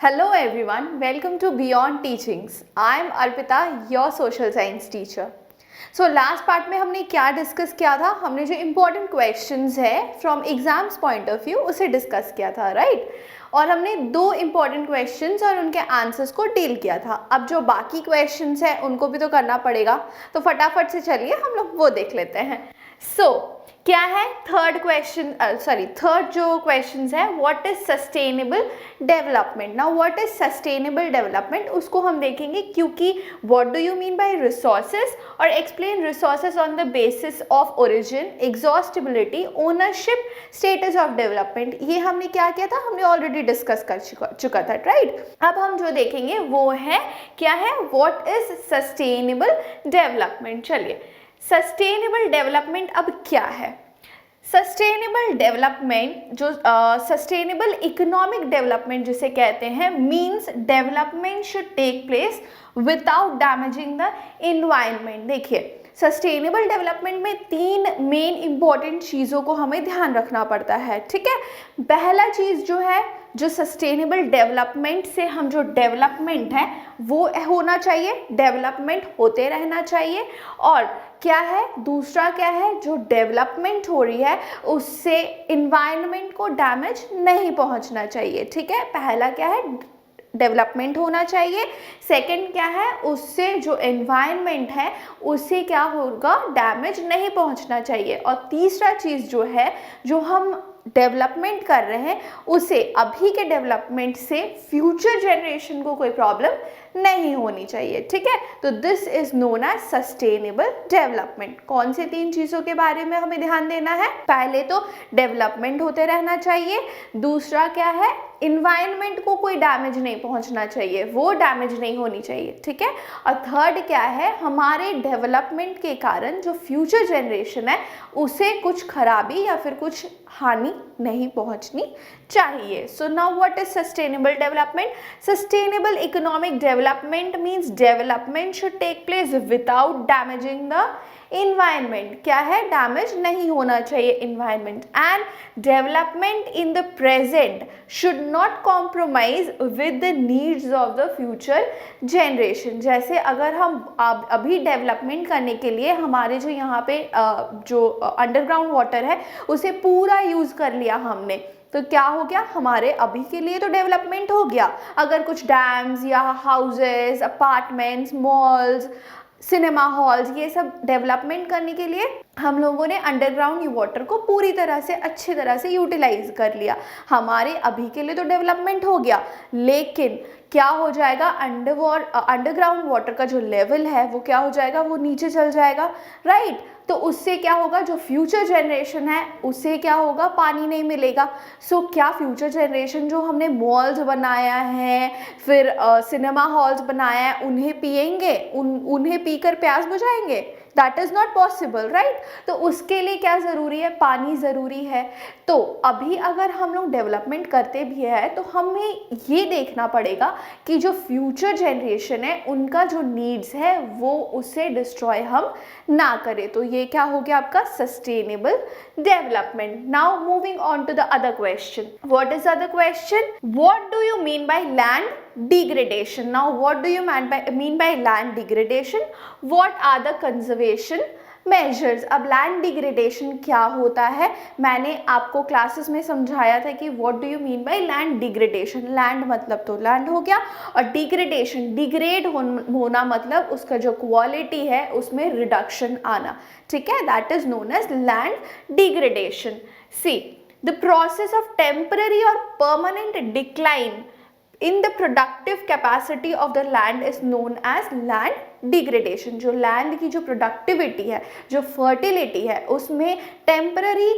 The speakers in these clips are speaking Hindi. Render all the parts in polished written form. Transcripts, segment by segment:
Hello everyone, welcome to Beyond Teachings. I am Arpita, your social science teacher. So last part में हमने क्या डिस्कस किया था? हमने जो इम्पोर्टेंट क्वेश्चंस है from exams point of view उसे डिस्कस किया था, राइट? और हमने दो इम्पॉर्टेंट क्वेश्चंस और उनके आंसर्स को डील किया था. अब जो बाकी क्वेश्चंस हैं उनको भी तो करना पड़ेगा, तो फटाफट से चलिए हम लोग वो देख लेते हैं. क्या है थर्ड जो क्वेश्चन है, what is sustainable development. Now what is sustainable development उसको हम देखेंगे, क्योंकि what do you mean by resources और explain resources on the basis of origin, exhaustibility, ownership, status of development. ये हमने क्या किया था, हमने ऑलरेडी डिस्कस कर चुका था, राइट? अब हम जो देखेंगे वो है क्या है, व्हाट इज सस्टेनेबल डेवलपमेंट. चलिए, सस्टेनेबल डेवलपमेंट अब क्या है? सस्टेनेबल डेवलपमेंट जो सस्टेनेबल इकोनॉमिक डेवलपमेंट जिसे कहते हैं, means development should take place without damaging the environment. देखिए, सस्टेनेबल डेवलपमेंट में तीन मेन इंपॉर्टेंट चीज़ों को हमें ध्यान रखना पड़ता है, ठीक है? पहला चीज़ जो है, जो सस्टेनेबल डेवलपमेंट से हम जो डेवलपमेंट है वो होना चाहिए, डेवलपमेंट होते रहना चाहिए. और क्या है, दूसरा क्या है, जो डेवलपमेंट हो रही है उससे इन्वायरमेंट को डैमेज नहीं पहुंचना चाहिए, ठीक है? पहला क्या है, डेवलपमेंट होना चाहिए. सेकंड क्या है, उससे जो एनवायरनमेंट है उससे क्या होगा, डैमेज नहीं पहुंचना चाहिए. और तीसरा चीज़ जो है, जो हम डेवलपमेंट कर रहे हैं उसे अभी के डेवलपमेंट से फ्यूचर जनरेशन को कोई प्रॉब्लम नहीं होनी चाहिए, ठीक है? तो this is known as sustainable development. कौन से तीन चीज़ों के बारे में हमें ध्यान देना है? पहले तो डेवलपमेंट होते रहना चाहिए. दूसरा क्या है, इन्वायरमेंट को कोई डैमेज नहीं पहुंचना चाहिए, वो डैमेज नहीं होनी चाहिए, ठीक है? और थर्ड क्या है, हमारे डेवलपमेंट के कारण जो फ्यूचर जनरेशन है उसे कुछ खराबी या फिर कुछ हानि नहीं पहुंचनी चाहिए. So now what is sustainable development? Sustainable economic development means development should take place without damaging the environment. क्या है, डैमेज नहीं होना चाहिए environment. And development in the present should not compromise with the needs of the future generation. जैसे अगर हम अभी डेवलपमेंट करने के लिए हमारे जो यहाँ पे जो अंडरग्राउंड वाटर है उसे पूरा यूज कर लिया हमने, तो क्या हो गया, हमारे अभी के लिए तो डेवलपमेंट हो गया. अगर कुछ डैम्स या houses, apartments, malls, cinema halls, ये सब डेवलपमेंट करने के लिए हम लोगों ने अंडरग्राउंड वाटर को पूरी तरह से अच्छी तरह से यूटिलाइज कर लिया. हमारे अभी के लिए तो डेवलपमेंट हो गया, लेकिन क्या हो जाएगा, अंडरग्राउंड वाटर का जो लेवल है वो क्या हो जाएगा, वो नीचे चल जाएगा, राइट? तो उससे क्या होगा, जो फ्यूचर जनरेशन है उसे क्या होगा, पानी नहीं मिलेगा. सो क्या फ्यूचर जनरेशन जो हमने मॉल्स बनाया है, फिर सिनेमा हॉल्स बनाया है, उन्हें पिएंगे, उन्हें पीकर प्यास बुझाएंगे? That is not possible, right? तो उसके लिए क्या ज़रूरी है, पानी ज़रूरी है. तो अभी अगर हम लोग डेवलपमेंट करते भी है तो हमें ये देखना पड़ेगा कि जो फ्यूचर जनरेशन है उनका जो नीड्स है वो उसे डिस्ट्रॉय हम ना करें. तो ये क्या हो गया आपका sustainable development. Now moving on to the other question. What is other question? What do you mean by land degradation? Now what do you mean by land degradation? What are the conservation measures? अब land degradation क्या होता है, मैंने आपको क्लासेस में समझाया था कि what do you mean by land degradation. land मतलब तो land हो गया, और degradation, degrade होना मतलब उसका जो क्वालिटी है उसमें रिडक्शन आना, ठीक है? that is known as land degradation. See, the process of temporary or permanent decline in the productive capacity of the land is known as land degradation. जो लैंड की जो प्रोडक्टिविटी है, जो फर्टिलिटी है, उसमें टेम्पररी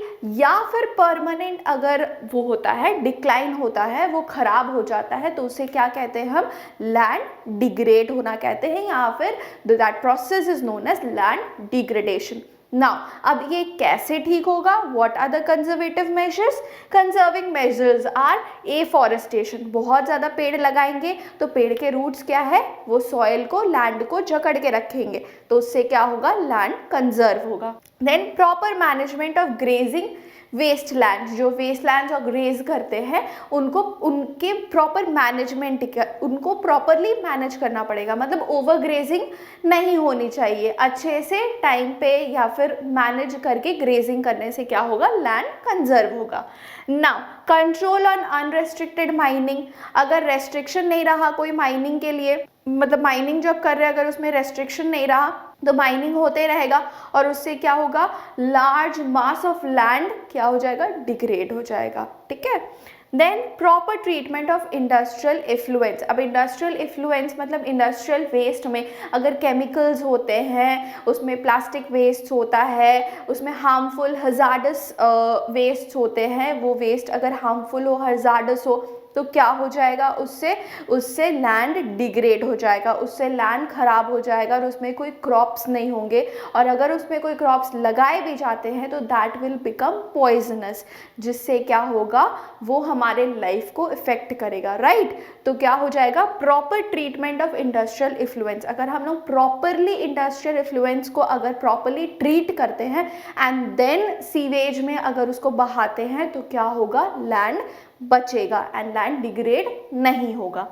या फिर परमानेंट अगर वो होता है, डिक्लाइन होता है, वो खराब हो जाता है, तो उसे क्या कहते हैं हम, लैंड डिग्रेड होना कहते हैं, या फिर that process is known as land degradation. Now अब ये कैसे ठीक होगा? What are the conservative measures? Conserving measures are afforestation. बहुत ज़्यादा पेड़ लगाएंगे तो पेड़ के रूट्स क्या है, वो सॉइल को, लैंड को जकड़ के रखेंगे, तो उससे क्या होगा, लैंड कंजर्व होगा. Then proper management of grazing waste land, जो वेस्ट लैंड और ग्रेज करते हैं उनको उनके प्रॉपर मैनेजमेंट, उनको प्रॉपरली मैनेज करना पड़ेगा, मतलब ओवर ग्रेजिंग नहीं होनी चाहिए, अच्छे से टाइम पे या फिर मैनेज करके ग्रेजिंग करने से क्या होगा, लैंड कंजर्व होगा। Now control on unrestricted mining, अगर रेस्ट्रिक्शन नहीं रहा कोई माइनिंग के लिए, मतलब माइनिंग जब कर रहे हैं अगर उसमें रेस्ट्रिक्शन नहीं रहा तो माइनिंग होते रहेगा और उससे क्या होगा, लार्ज मास ऑफ लैंड क्या हो जाएगा, डिग्रेड हो जाएगा, ठीक है। Then proper treatment of industrial effluents, अब इंडस्ट्रियल इफ्लुएंस मतलब इंडस्ट्रियल वेस्ट में अगर केमिकल्स होते हैं, उसमें प्लास्टिक वेस्ट होता है, उसमें हार्मफुल हजार्डस वेस्ट होते हैं, वो वेस्ट अगर हार्मफुल हो, हजार्डस हो तो क्या हो जाएगा, उससे लैंड डिग्रेड हो जाएगा, उससे लैंड खराब हो जाएगा और उसमें कोई क्रॉप्स नहीं होंगे, और अगर उसमें कोई क्रॉप्स लगाए भी जाते हैं तो दैट विल बिकम पॉइजनस, जिससे क्या होगा, वो हमारे लाइफ को इफेक्ट करेगा, राइट। तो क्या हो जाएगा, प्रॉपर ट्रीटमेंट ऑफ इंडस्ट्रियल इफ्लुएंस, अगर हम लोग प्रॉपरली इंडस्ट्रियल इफ्लुएंस को अगर प्रॉपरली ट्रीट करते हैं एंड देन सीवेज में अगर उसको बहाते हैं तो क्या होगा, लैंड बचेगा एंड लैंड डिग्रेड नहीं होगा।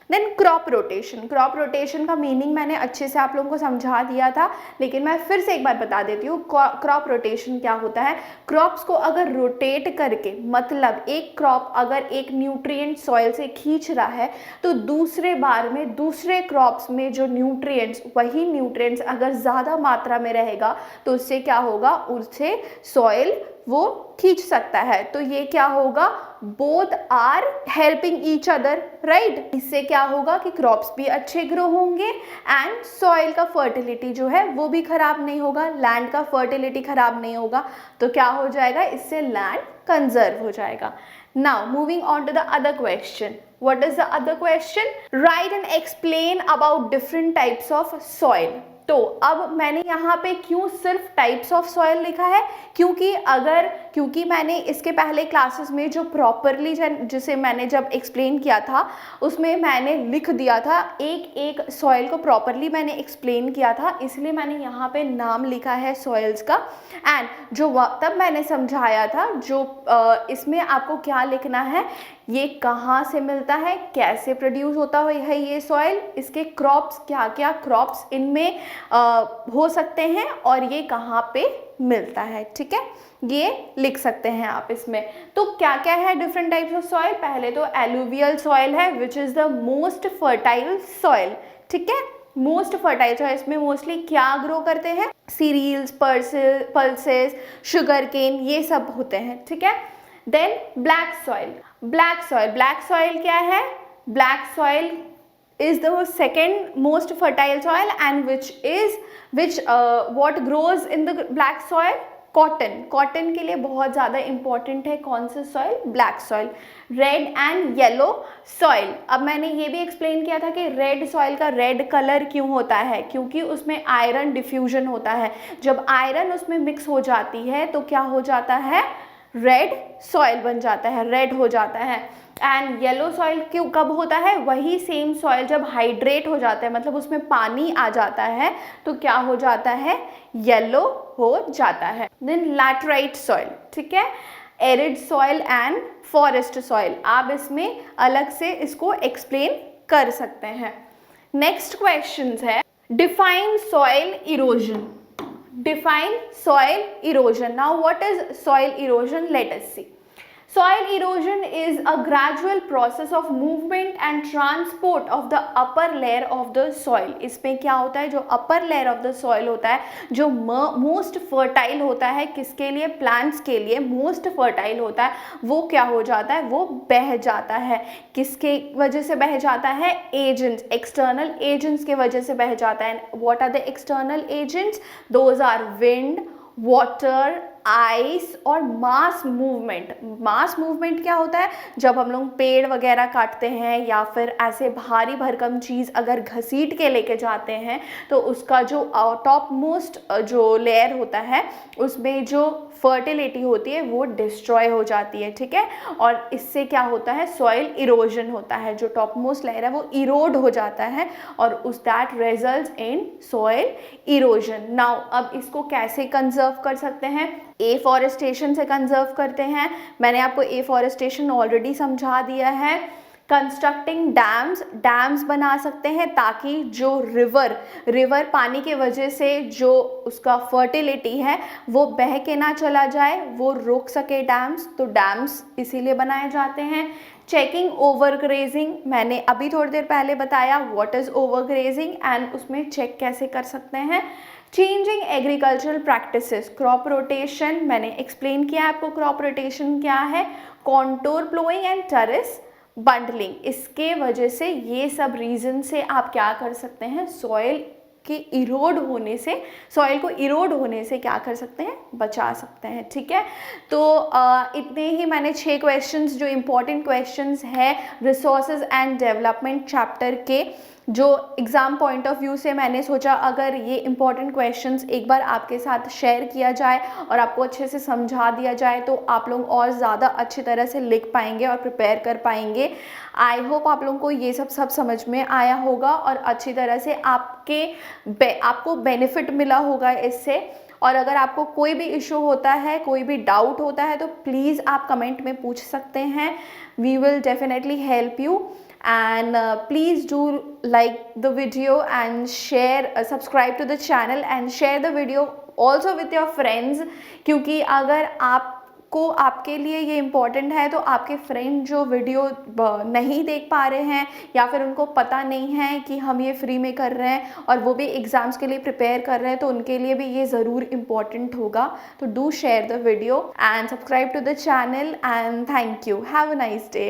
Then crop rotation, crop rotation का मीनिंग मैंने अच्छे से आप लोगों को समझा दिया था, लेकिन मैं फिर से एक बार बता देती हूँ। क्रॉप रोटेशन क्या होता है, क्रॉप्स को अगर रोटेट करके, मतलब एक क्रॉप अगर एक न्यूट्रिएंट सॉइल से खींच रहा है तो दूसरे बार में दूसरे क्रॉप्स में जो न्यूट्रिएंट्स, वही न्यूट्रिएंट्स अगर ज़्यादा मात्रा में रहेगा तो उससे क्या होगा, उससे सॉइल वो खींच सकता है, तो ये क्या होगा, both are helping each other, right. इससे क्या होगा कि क्रॉप्स भी अच्छे ग्रो होंगे एंड सॉइल का फर्टिलिटी जो है वो भी खराब नहीं होगा, लैंड का फर्टिलिटी खराब नहीं होगा, तो क्या हो जाएगा, इससे लैंड कंजर्व हो जाएगा। Now moving on to the other question, what is the other question, right and explain about different types of soil. तो अब मैंने यहाँ पे क्यों सिर्फ टाइप्स ऑफ सॉइल लिखा है, क्योंकि मैंने इसके पहले क्लासेस में जो प्रॉपरली जिसे मैंने जब एक्सप्लेन किया था उसमें मैंने लिख दिया था, एक एक सॉइल को प्रॉपरली मैंने एक्सप्लेन किया था, इसलिए मैंने यहाँ पे नाम लिखा है सॉइल्स का। एंड जो तब मैंने समझाया था, जो इसमें आपको क्या लिखना है, ये कहाँ से मिलता है, कैसे प्रोड्यूस होता है ये सॉइल, इसके क्रॉप्स, क्या क्या क्रॉप्स इनमें हो सकते हैं और ये कहाँ पे मिलता है, ठीक है, ये लिख सकते हैं आप इसमें। तो क्या क्या है डिफरेंट टाइप्स ऑफ सॉइल, पहले तो एलुवियल सॉइल है which is the most fertile soil, ठीक है, मोस्ट फर्टाइल सॉइल, इसमें मोस्टली क्या ग्रो करते हैं, सीरियल्स, पल्सेस, शुगर केन, ये सब होते हैं, ठीक है। Then black soil, black soil क्या है, black soil is the second most fertile soil and which what grows in the black soil, cotton के लिए बहुत ज़्यादा इंपॉर्टेंट है कौन सा soil, black soil. Red and yellow soil, अब मैंने ये भी एक्सप्लेन किया था कि रेड सॉइल का रेड कलर क्यों होता है, क्योंकि उसमें आयरन डिफ्यूजन होता है, जब आयरन उसमें मिक्स हो जाती है तो क्या हो जाता है, रेड सॉइल बन जाता है, रेड हो जाता है। एंड येलो सॉइल क्यों कब होता है, वही सेम सॉइल जब हाइड्रेट हो जाता है, मतलब उसमें पानी आ जाता है तो क्या हो जाता है, येलो हो जाता है। देन लैटराइट सॉइल, ठीक है, arid soil and forest soil, आप इसमें अलग से इसको एक्सप्लेन कर सकते हैं। नेक्स्ट क्वेश्चन है define soil erosion, define soil erosion. Now what is soil erosion, let us see. Soil erosion is a gradual process of movement and transport of the upper layer of the soil. इसमें क्या होता है, जो upper layer of the soil होता है, जो most fertile होता है, किसके लिए, plants के लिए most fertile होता है, वो क्या हो जाता है, वो बह जाता है, किसके वजह से बह जाता है, agents, external agents के वजह से बह जाता है। What are the external agents? Those are wind, water, ice और मास मूवमेंट। मास मूवमेंट क्या होता है, जब हम लोग पेड़ वगैरह काटते हैं या फिर ऐसे भारी भरकम चीज़ अगर घसीट के लेके जाते हैं तो उसका जो टॉप मोस्ट जो लेयर होता है उसमें जो फर्टिलिटी होती है वो डिस्ट्रॉय हो जाती है, ठीक है, और इससे क्या होता है, सॉइल इरोजन होता है, जो टॉप मोस्ट लेयर है वो इरोड हो जाता है और उस that results in soil erosion. Now अब इसको कैसे कंजर्व कर सकते हैं, एफॉरेस्टेशन से कंजर्व करते हैं, मैंने आपको एफॉरेस्टेशन ऑलरेडी समझा दिया है। कंस्ट्रक्टिंग डैम्स बना सकते हैं ताकि जो रिवर पानी के वजह से जो उसका फर्टिलिटी है वो बह के ना चला जाए, वो रोक सके डैम्स, तो डैम्स इसीलिए बनाए जाते हैं। चेकिंग ओवरग्रेजिंग, मैंने अभी थोड़ी देर पहले बताया व्हाट इज ओवरग्रेजिंग एंड उसमें चेक कैसे कर सकते हैं। Changing agricultural practices, crop rotation, मैंने एक्सप्लेन किया आपको क्रॉप रोटेशन क्या है। Contour ploughing and terrace bundling, इसके वजह से ये सब रीज़न से आप क्या कर सकते हैं, सॉइल को इरोड होने से क्या कर सकते हैं, बचा सकते हैं। ठीक है, तो इतने ही मैंने 6 क्वेश्चंस जो इम्पोर्टेंट क्वेश्चंस है रिसोर्सेज एंड डेवलपमेंट चैप्टर के, जो एग्ज़ाम पॉइंट ऑफ व्यू से मैंने सोचा अगर ये इम्पॉर्टेंट क्वेश्चंस एक बार आपके साथ शेयर किया जाए और आपको अच्छे से समझा दिया जाए तो आप लोग और ज़्यादा अच्छी तरह से लिख पाएंगे और प्रिपेयर कर पाएंगे। आई होप आप लोगों को ये सब समझ में आया होगा और अच्छी तरह से आपको बेनिफिट मिला होगा इससे। और अगर आपको कोई भी इशू होता है, कोई भी डाउट होता है तो प्लीज़ आप कमेंट में पूछ सकते हैं, we will definitely help you. And please do like the video and share, subscribe to the channel and share the video also with your friends, क्योंकि अगर आपको आपके लिए ये इम्पोर्टेंट है तो आपके फ्रेंड जो वीडियो नहीं देख पा रहे हैं या फिर उनको पता नहीं है कि हम ये फ्री में कर रहे हैं और वो भी एग्ज़ाम्स के लिए प्रिपेयर कर रहे हैं, तो उनके लिए भी ये ज़रूर इम्पोर्टेंट होगा। तो do share the video and subscribe to the channel and thank you, have a nice day.